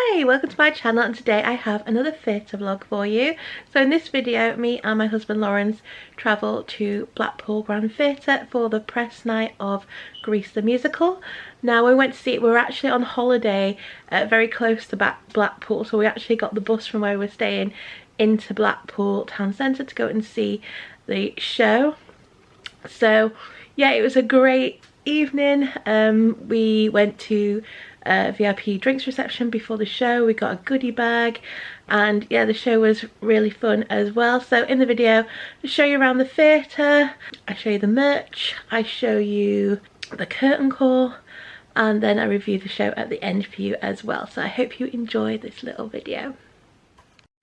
Hi, welcome to my channel, and today I have another theatre vlog for you. So in this video, me and my husband Lawrence travel to Blackpool Grand Theatre for the press night of Grease the Musical. Now we went to see it, we were actually on holiday very close to Blackpool, so we actually got the bus from where we were staying into Blackpool town centre to go and see the show. So yeah, it was a great evening. We went to VIP drinks reception before the show. We got a goodie bag, and yeah, the show was really fun as well. So in the video I show you around the theatre, I show you the merch, I show you the curtain call, and then I review the show at the end for you as well. So I hope you enjoy this little video.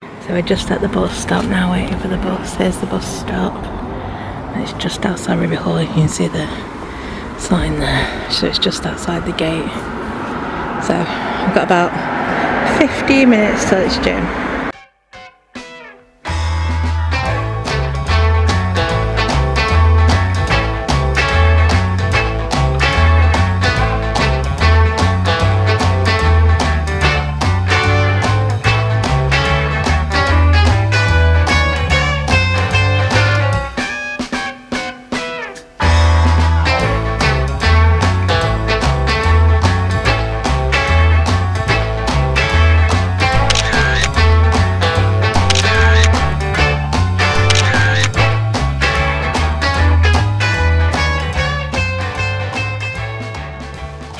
So we're just at the bus stop now, waiting for the bus. There's the bus stop, and it's just outside Ribby Hall. You can see the sign there, so it's just outside the gate. So I've got about 15 minutes till it's due.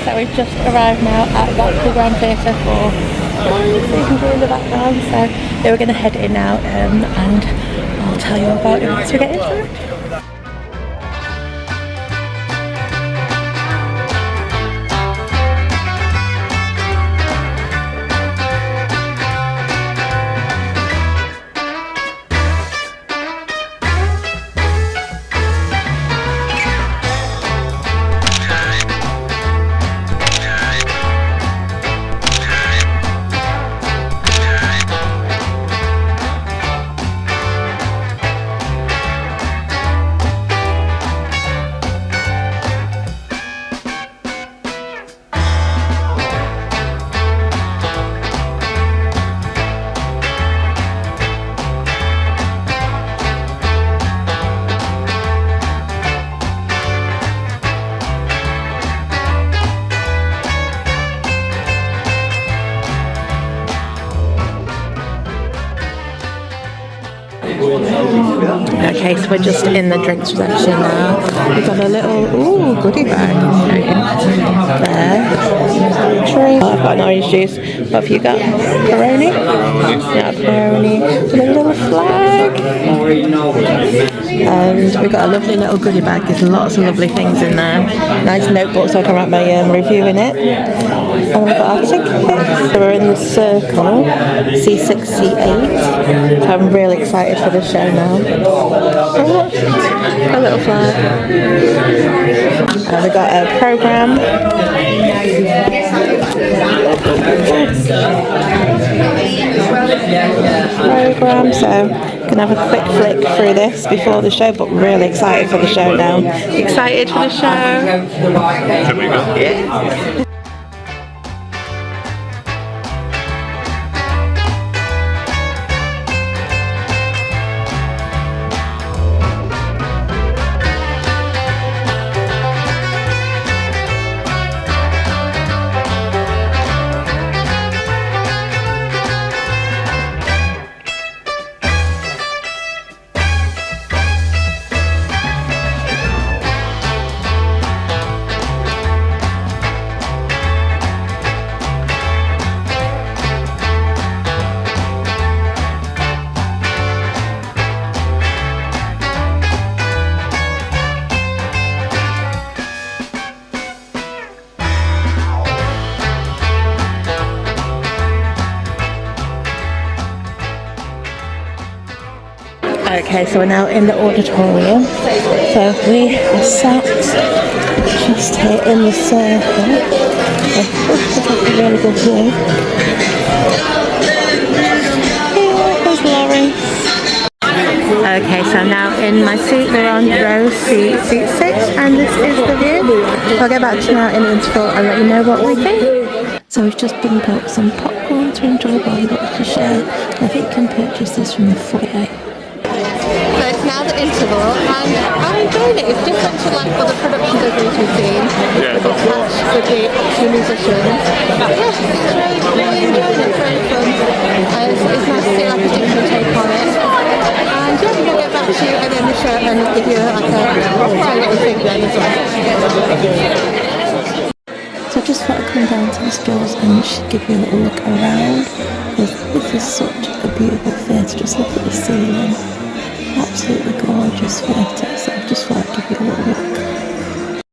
So we've just arrived now at Blackpool Grand Theatre for you can go in the background. So yeah, we're going to head in now, and I'll tell you about it once we get into it. Okay, so we're just in the drinks reception now. We've got a little goodie bag there. Drink. I've got an orange juice. What have you got? Peroni? Yeah, Peroni. With a little flag. And we've got a lovely little goodie bag. There's lots of lovely things in there. Nice notebook so I can write my review in it. And we've got our tickets. So we're in the circle, C6, C8. So I'm really excited for the show now. A little flag. And we've got a programme. So gonna have a quick flick through this before the show, but really excited for the show now. Excited for the show? There we go. Yeah. Okay, so we're now in the auditorium. So we are sat just here in the circle. It's like a really good view. Here's Laurie. Okay, so I'm now in my seat. We're on row seat 6, and this is the view. I'll get back to you now in the interval and let you know what we think. So we've just been bought some popcorn to enjoy while we watch the show. I think you can purchase this from the foyer. So it's now the interval and I'm enjoying it. It's different to like other productions I've recently seen. With the cast, with the musicians. Yeah, it's really enjoying it. It's very fun. It's nice to see like a different take on it. And yeah, we're going to get back to you at the end of the show and give you like a tell you what we think then as well. So I just thought I'd come down to the stores and just give you a little look around, because this is such a beautiful theatre. Just look at the ceiling, absolutely gorgeous theatre. So I just thought I'd give you a little look.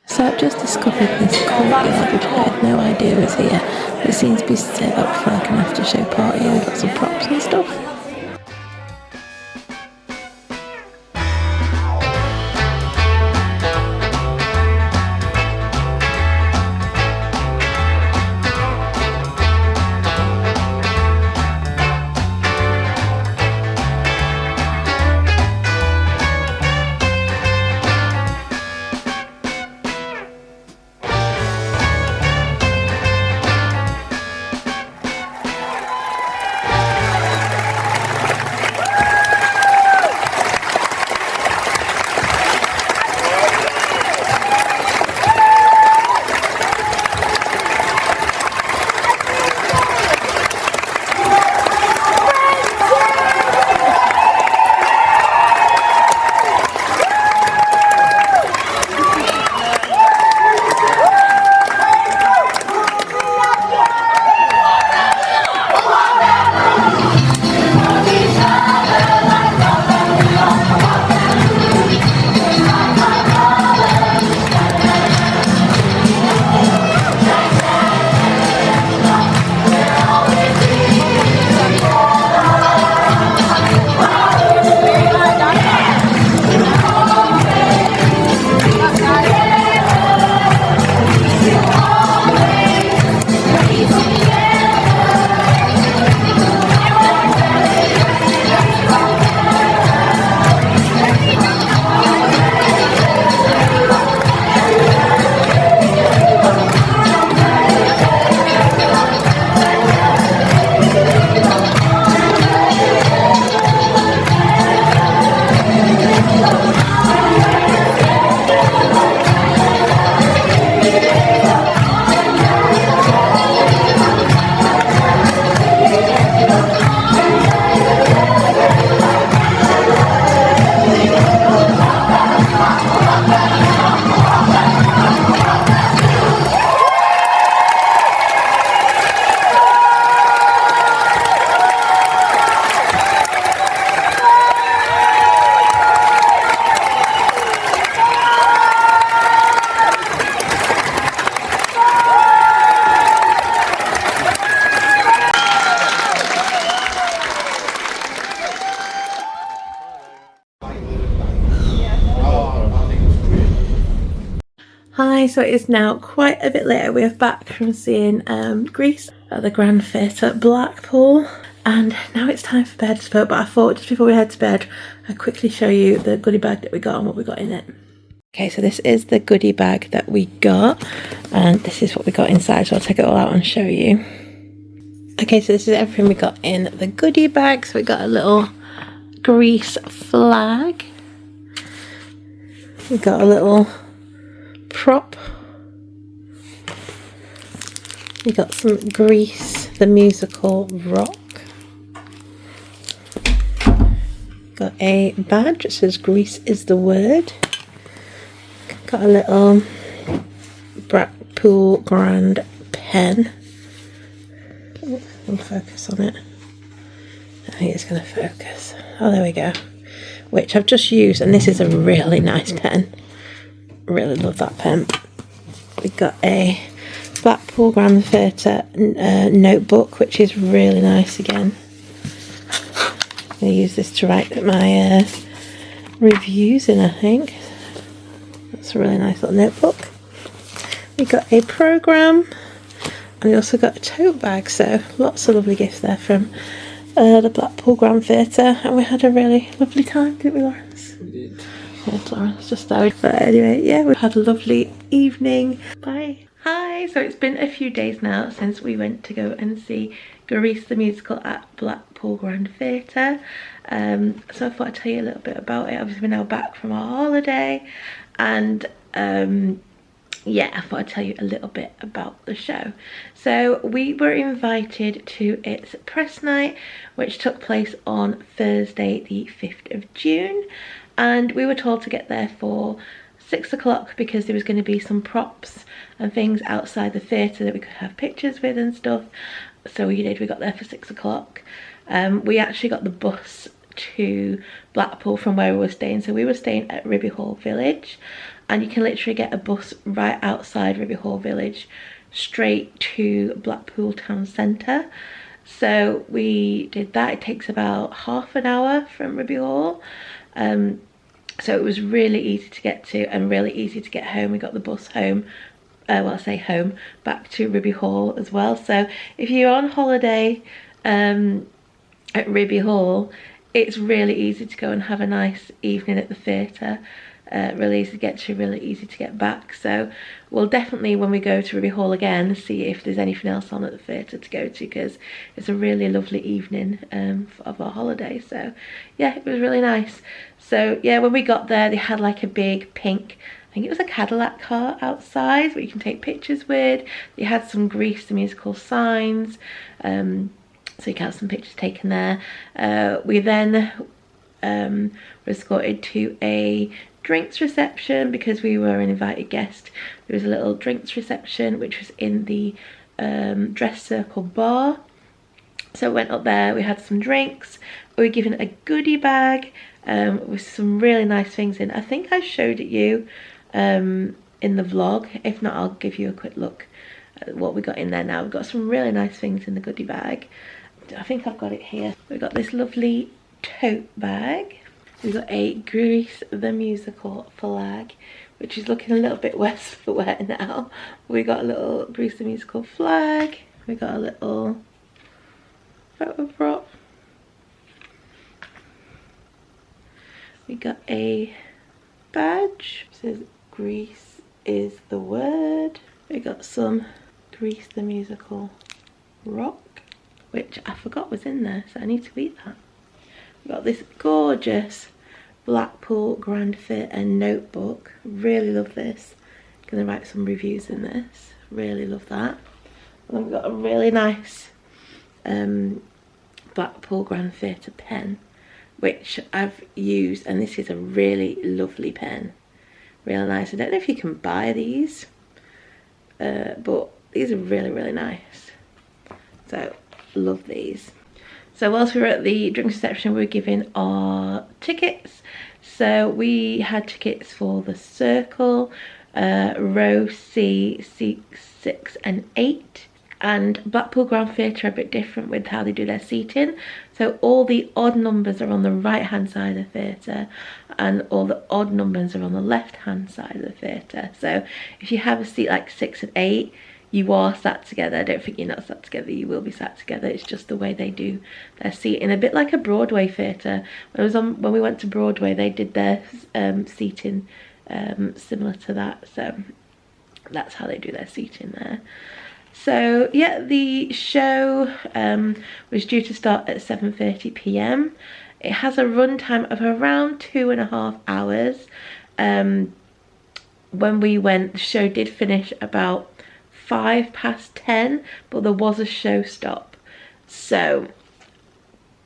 So I've just discovered this courtyard which I had no idea was here. It seems to be set up for like an after show party with lots of props and stuff. Hi, so it is now quite a bit later. We are back from seeing Grease at the Grand Theatre Blackpool, and now it's time for bed. But I thought just before we head to bed I'd quickly show you the goodie bag that we got and what we got in it. Okay, so this is the goodie bag that we got, and this is what we got inside, so I'll take it all out and show you. Okay, so this is everything we got in the goodie bag. So we got a little Grease flag, we got a little prop, we got some Grease the musical rock, got a badge that says Grease is the word, got a little Blackpool Grand pen. I'll focus on it. I think it's going to focus. Oh, there we go. Which I've just used, and this is a really nice pen. Really love that pen. We got a Blackpool Grand Theatre notebook, which is really nice again. I'm going to use this to write my reviews in, I think. That's a really nice little notebook. We got a programme, and we also got a tote bag, so lots of lovely gifts there from the Blackpool Grand Theatre, and we had a really lovely time, didn't we, Lawrence? We did. Yes, Lawrence just there. But anyway, yeah, we had a lovely evening. Bye. Hi, so it's been a few days now since we went to go and see Grease the musical at Blackpool Grand Theatre. So I thought I'd tell you a little bit about it. Obviously we're now back from our holiday, and yeah, I thought I'd tell you a little bit about the show. So we were invited to its press night, which took place on Thursday the 5th of June, and we were told to get there for 6 o'clock because there was going to be some props and things outside the theatre that we could have pictures with and stuff. So we got there for 6 o'clock. We actually got the bus to Blackpool from where we were staying. So we were staying at Ribby Hall Village, and you can literally get a bus right outside Ribby Hall Village straight to Blackpool town centre. So we did that. It takes about half an hour from Ribby Hall. So it was really easy to get to and really easy to get home. We got the bus home, well, I say home, back to Ribby Hall as well. So if you're on holiday at Ribby Hall, it's really easy to go and have a nice evening at the theatre. Really easy to get to, really easy to get back. So we'll definitely, when we go to Ribby Hall again, see if there's anything else on at the theatre to go to, because it's a really lovely evening of our holiday. So yeah, it was really nice. So yeah, when we got there, they had like a big pink, I think it was a Cadillac car outside that you can take pictures with. They had some Grease the musical signs, so you can have some pictures taken there. We then were escorted to a drinks reception because we were an invited guest. There was a little drinks reception which was in the dress circle bar. So we went up there, we had some drinks, we were given a goodie bag with some really nice things in. I think I showed it you in the vlog. If not, I'll give you a quick look at what we got in there now. We've got some really nice things in the goodie bag. I think I've got it here. We've got this lovely tote bag. We've got a Grease the musical flag, which is looking a little bit worse for wear now. We got a little Grease the musical flag. We got a little photo prop. We got a badge. It says Grease is the word. We got some Grease the musical rock, which I forgot was in there, so I need to eat that. We've got this gorgeous Blackpool Grand Theatre notebook. Really love this. Gonna write some reviews in this. Really love that. And then we've got a really nice Blackpool Grand Theatre pen, which I've used, and this is a really lovely pen. Really nice. I don't know if you can buy these, but these are really, really nice. So, love these. So whilst we were at the drinks reception, we were given our tickets. So we had tickets for the Circle, row C, seats 6 and 8. And Blackpool Grand Theatre are a bit different with how they do their seating. So all the odd numbers are on the right hand side of the theatre, and all the odd numbers are on the left hand side of the theatre. So if you have a seat like 6 and 8, you are sat together. I don't think you're not sat together, you will be sat together. It's just the way they do their seating, a bit like a Broadway theatre. When we went to Broadway, they did their seating similar to that. So that's how they do their seating there. So yeah, the show was due to start at 7:30 p.m. It has a runtime of around 2.5 hours. When we went, the show did finish about 10:05, but there was a show stop. So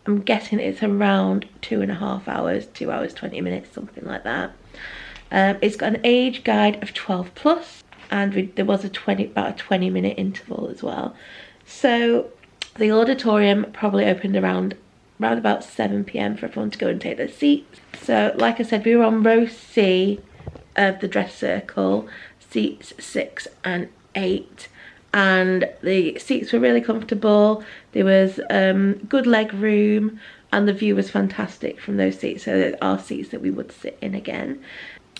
I'm guessing it's around 2.5 hours, 2 hours 20 minutes, something like that. It's got an age guide of 12+, and there was about a 20-minute interval as well. So the auditorium probably opened around about 7 p.m. for everyone to go and take their seats. So like I said, we were on row C of the dress circle, seats 6 and 8, and the seats were really comfortable. There was good leg room, and the view was fantastic from those seats. So there are seats that we would sit in again.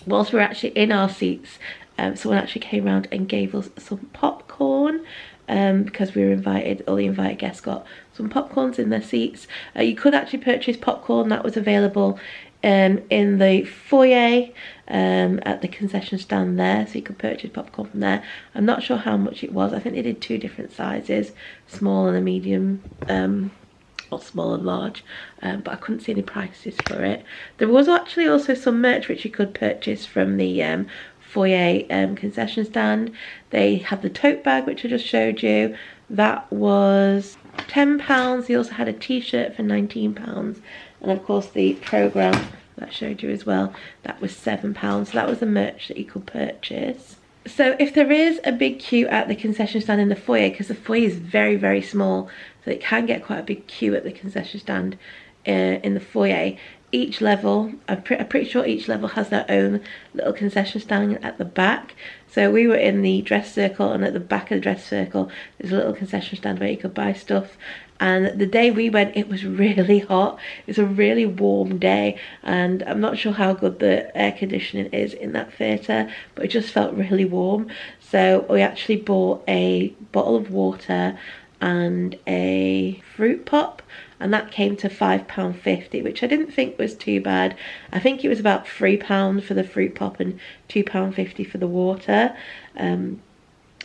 Whilst we were actually in our seats, someone actually came around and gave us some popcorn, because we were invited, all the invited guests got some popcorns in their seats. You could actually purchase popcorn that was available in the foyer at the concession stand there, so you could purchase popcorn from there. I'm not sure how much it was. I think they did 2 different sizes, small and a medium, or small and large, but I couldn't see any prices for it. There was actually also some merch which you could purchase from the foyer concession stand. They had the tote bag which I just showed you, that was £10. They also had a t-shirt for £19, and of course the programme that I showed you as well, that was £7. So that was the merch that you could purchase. So if there is a big queue at the concession stand in the foyer, because the foyer is very, very small, so it can get quite a big queue at the concession stand in the foyer. Each level, I'm pretty sure each level has their own little concession stand at the back. So we were in the dress circle, and at the back of the dress circle there's a little concession stand where you could buy stuff. And the day we went, it was really hot. It's a really warm day, and I'm not sure how good the air conditioning is in that theatre, but it just felt really warm. So we actually bought a bottle of water and a fruit pop, and that came to £5.50, which I didn't think was too bad. I think it was about £3 for the fruit pop and £2.50 for the water.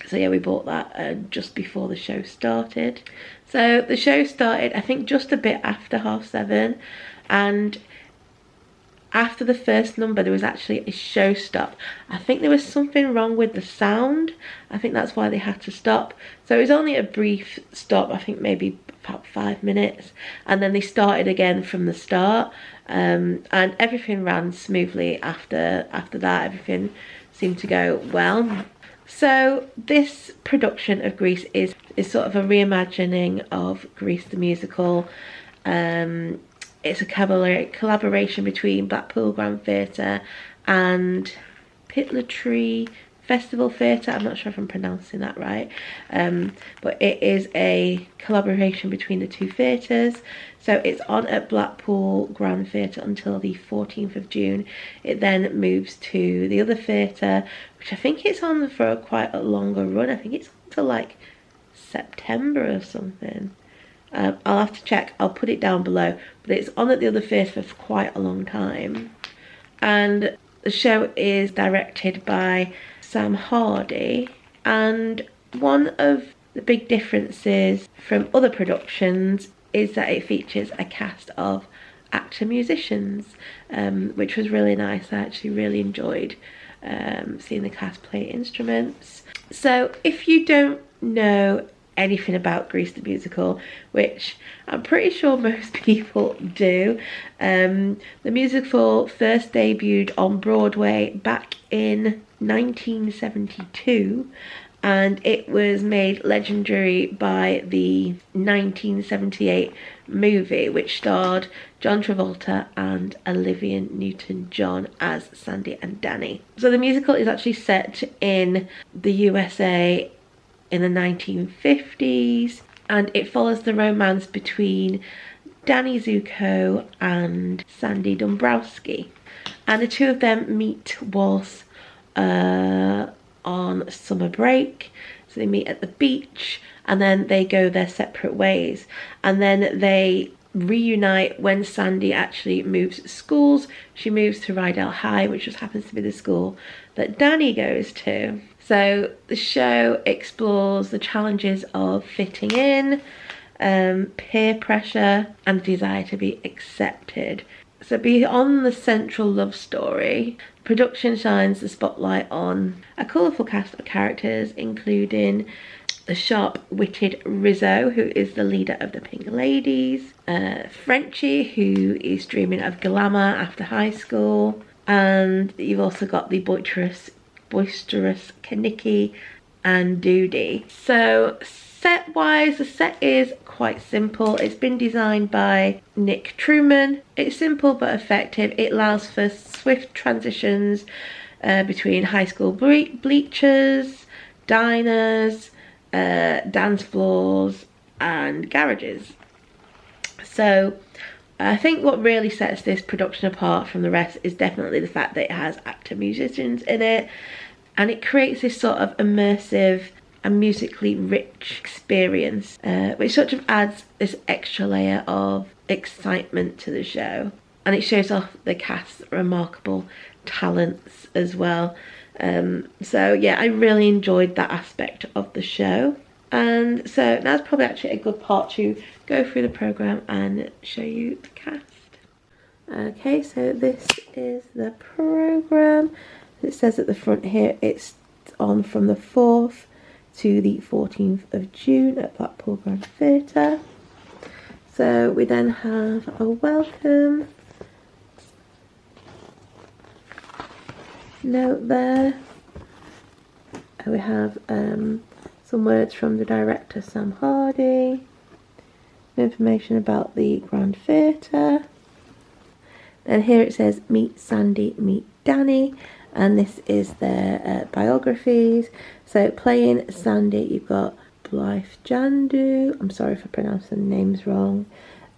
So yeah, we bought that just before the show started. So the show started, I think, just a bit after 7:30, and after the first number there was actually a show stop. I think there was something wrong with the sound. I think that's why they had to stop. So it was only a brief stop, I think maybe about 5 minutes, and then they started again from the start, and everything ran smoothly after that. Everything seemed to go well. So this production of Grease is sort of a reimagining of Grease the musical. It's a collaboration between Blackpool Grand Theatre and Pitlochry Festival Theatre. I'm not sure if I'm pronouncing that right, but it is a collaboration between the 2 theatres. So it's on at Blackpool Grand Theatre until the 14th of June. It then moves to the other theatre, which I think it's on for quite a longer run. I think it's until like September or something. I'll have to check, I'll put it down below, but it's on at the other theatre for quite a long time. And the show is directed by Sam Hardie, and one of the big differences from other productions is that it features a cast of actor musicians, which was really nice. I actually really enjoyed seeing the cast play instruments. So if you don't know anything about Grease the musical, which I'm pretty sure most people do, the musical first debuted on Broadway back in 1972, and it was made legendary by the 1978 movie, which starred John Travolta and Olivia Newton-John as Sandy and Danny. So the musical is actually set in the USA in the 1950s, and it follows the romance between Danny Zuko and Sandy Dombrowski, and the 2 of them meet whilst on summer break. So they meet at the beach, and then they go their separate ways, and then they reunite when Sandy actually moves schools. She moves to Rydell High, which just happens to be the school that Danny goes to. So the show explores the challenges of fitting in, peer pressure, and desire to be accepted. So beyond the central love story, production shines the spotlight on a colourful cast of characters, including the sharp-witted Rizzo, who is the leader of the Pink Ladies, Frenchie, who is dreaming of glamour after high school, and you've also got the boisterous Kaniki and Doody. So set-wise, the set is quite simple. It's been designed by Nick Truman. It's simple but effective. It allows for swift transitions between high school bleachers, diners, dance floors and garages. So I think what really sets this production apart from the rest is definitely the fact that it has actor musicians in it, and it creates this sort of immersive and musically rich experience, which sort of adds this extra layer of excitement to the show, and it shows off the cast's remarkable talents as well. So yeah, I really enjoyed that aspect of the show. And so now's probably actually a good part to go through the programme and show you the cast. Okay, so this is the programme. It says at the front here it's on from the 4th to the 14th of June at Blackpool Grand Theatre. So we then have a welcome note there. We have some words from the director Sam Hardie, information about the Grand Theatre. Then here it says meet Sandy, meet Danny, and this is their biographies. So playing Sandy, you've got Blythe Jandu. I'm sorry if I pronounced the names wrong.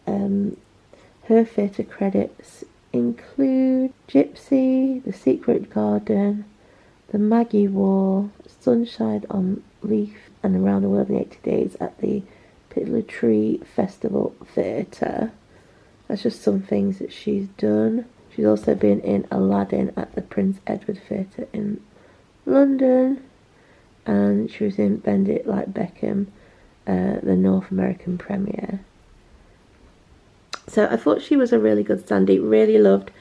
Her theatre credits include Gypsy, The Secret Garden, The Maggie War, Sunshine on Leaf, and Around the World in 80 Days at the Pitlochry Festival Theatre. That's just some things that she's done. She's also been in Aladdin at the Prince Edward Theatre in London, and she was in Bend It Like Beckham, the North American premiere. So I thought she was a really good Sandy. Really loved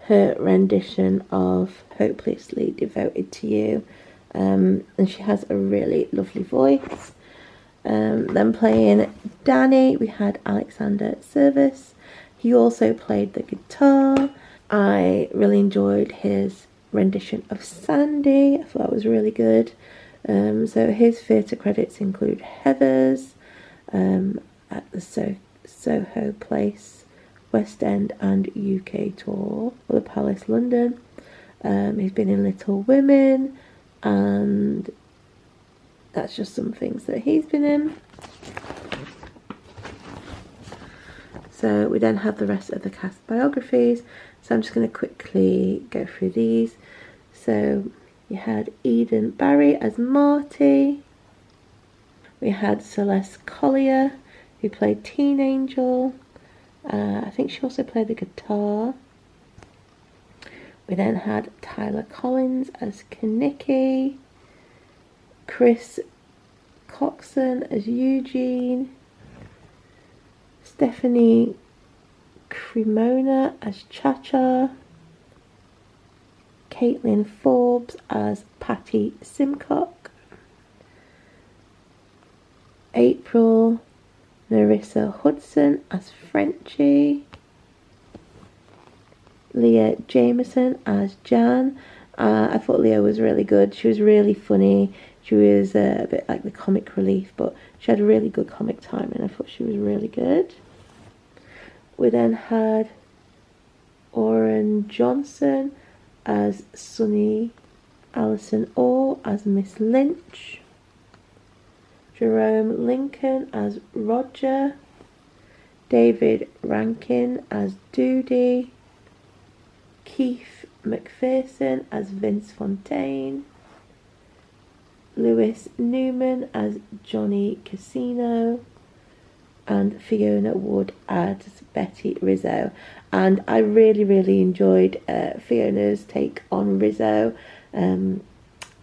her rendition of Hopelessly Devoted to You, and she has a really lovely voice. Then playing Danny, we had Alexander Service. He also played the guitar. I really enjoyed his rendition of Sandy. I thought it was really good. So his theatre credits include Heathers, at the Soho Place, West End and UK tour, or the Palace London. He's been in Little Women, and that's just some things that he's been in. So we then have the rest of the cast biographies. So I'm just going to quickly go through these. So you had Eden Barry as Marty. We had Celeste Collier, who played Teen Angel. I think she also played the guitar. We then had Tyler Collins as Kaniki. Chris Coxon as Eugene. Stephanie Cremona as Cha-Cha. Caitlin Forbes as Patty Simcock. April Marissa Hudson as Frenchie. Leah Jameson as Jan. I thought Leah was really good. She was really funny. She was a bit like the comic relief, but she had a really good comic timing. I thought she was really good. We then had Oren Johnson as Sunny, Alison Orr as Miss Lynch, Jerome Lincoln as Roger, David Rankin as Doody, Keith McPherson as Vince Fontaine, Lewis Newman as Johnny Casino, and Fiona Wood as Betty Rizzo. And I really enjoyed Fiona's take on Rizzo. I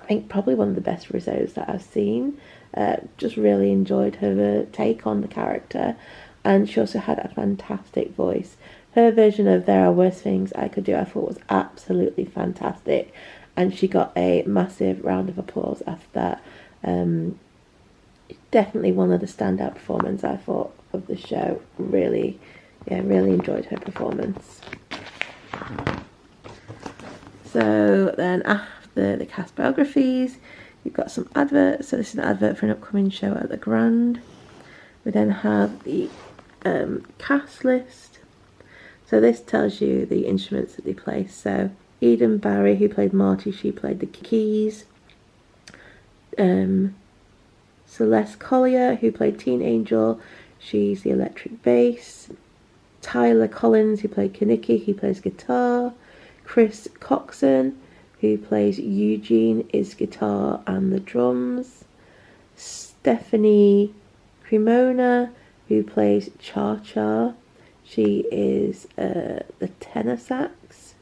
think probably one of the best Rizzos that I've seen. Just really enjoyed her take on the character, and she also had a fantastic voice. Her version of There Are Worse Things I Could Do I thought was absolutely fantastic, and she got a massive round of applause after that. Definitely one of the standout performances I thought of the show. Really enjoyed her performance. So then after the cast biographies, you've got some adverts. So this is an advert for an upcoming show at the Grand. We then have the cast list. So this tells you the instruments that they play. So Eden Barry, who played Marty, she played the keys. Celeste Collier, who played Teen Angel, she's the electric bass. Tyler Collins, who played Kaniki, he plays guitar. Chris Coxon, who plays Eugene, is guitar and the drums. Stephanie Cremona, who plays Cha-Cha. She is the tenor sax.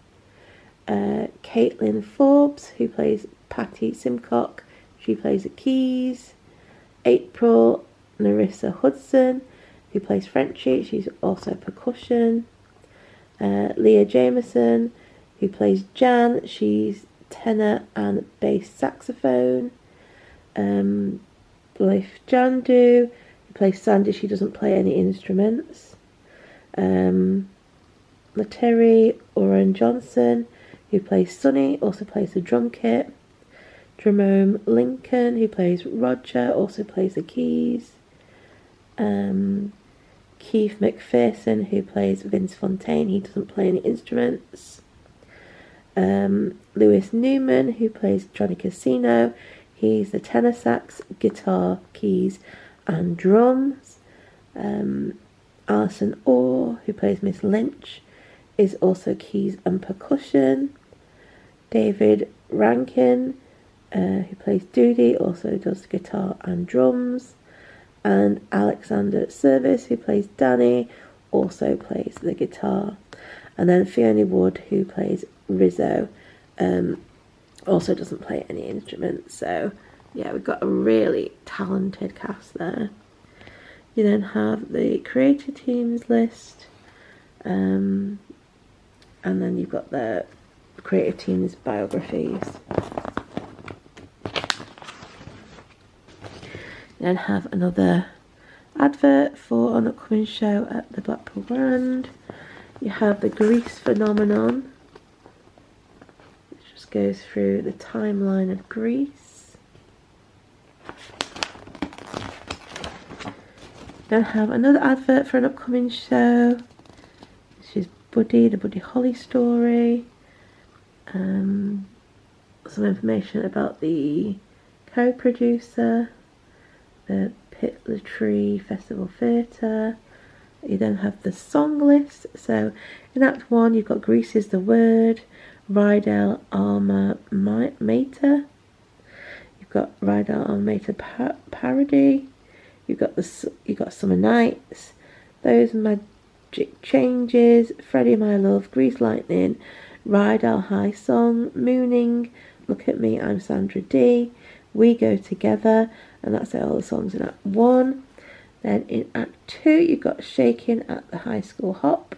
Caitlin Forbes, who plays Patty Simcock. She plays the keys. April Narissa Hudson, who plays Frenchie. She's also percussion. Leah Jameson, who plays Jan. She's tenor and bass saxophone. Blythe Jandu, who plays Sandy. She doesn't play any instruments. Materi Oren Johnson, who plays Sunny, also plays the drum kit. Jerome Lincoln, who plays Roger, also plays the keys. Keith McPherson, who plays Vince Fontaine, he doesn't play any instruments. Lewis Newman, who plays Johnny Casino, he's the tenor sax, guitar, keys and drums. Alison Orr, who plays Miss Lynch, is also keys and percussion. David Rankin, who plays Doody, also does guitar and drums. And Alexander Service, who plays Danny, also plays the guitar. And then Fiona Wood, who plays Rizzo, also doesn't play any instruments. So yeah, we've got a really talented cast there. You then have the creator teams list, and then you've got the creative teams biographies. Then have another advert for an upcoming show at the Blackpool Grand. You have the Grease phenomenon, which just goes through the timeline of Grease. Then have another advert for an upcoming show, which is Buddy, the Buddy Holly story. Some information about the co-producer, the Pitlochry Festival Theatre. You then have the song list. So in Act 1 you've got Grease is the Word, Rydell Alma Mater. You've got Rydell Alma Mater Parody. You've got Summer Nights, Those Magic Changes, Freddie My Love, Grease Lightning, Rydell High Song, Mooning, Look at Me, I'm Sandra D, We Go Together, and that's all the songs in Act 1. Then in Act 2 you've got Shaking at the High School Hop,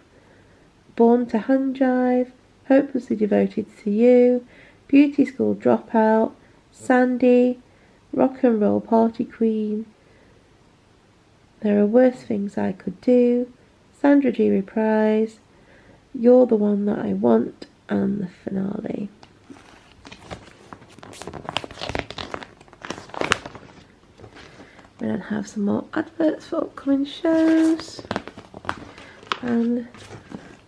Born to Hand Jive, Hopelessly Devoted to You, Beauty School Dropout, Sandy, Rock and Roll Party Queen, There Are Worse Things I Could Do, Sandra G Reprise, You're the One That I Want, and the finale. We then have some more adverts for upcoming shows. And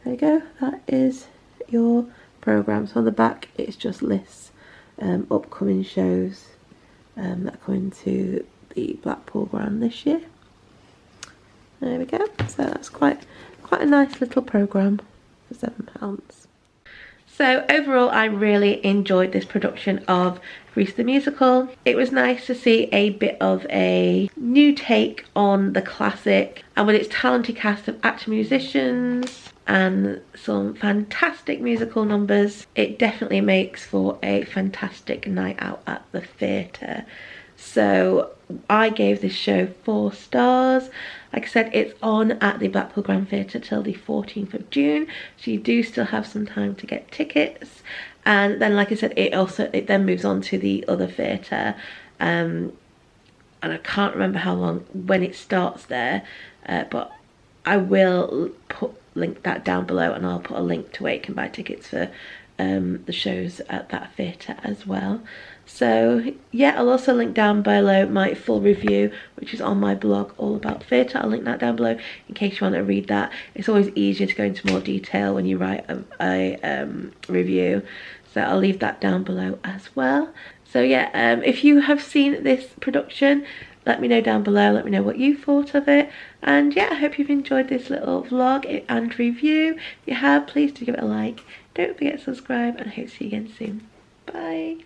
there you go, that is your programme. So on the back it's just lists upcoming shows that are coming to the Blackpool Grand this year. There we go. So that's quite a nice little programme for £7. So overall I really enjoyed this production of Grease the Musical. It was nice to see a bit of a new take on the classic, and with its talented cast of actor musicians and some fantastic musical numbers, it definitely makes for a fantastic night out at the theatre. So I gave this show 4 stars. Like I said, it's on at the Blackpool Grand Theatre till the 14th of June, so you do still have some time to get tickets. And then, like I said, it then moves on to the other theatre, and I can't remember when it starts there, but I will link that down below, and I'll put a link to where you can buy tickets for the shows at that theatre as well. So yeah, I'll also link down below my full review, which is on my blog all about theatre. I'll link that down below in case you want to read that. It's always easier to go into more detail when you write a review, so I'll leave that down below as well. So yeah, if you have seen this production, let me know down below, let me know what you thought of it. And yeah, I hope you've enjoyed this little vlog and review. If you have, please do give it a like. Don't forget to subscribe, and I hope to see you again soon. Bye.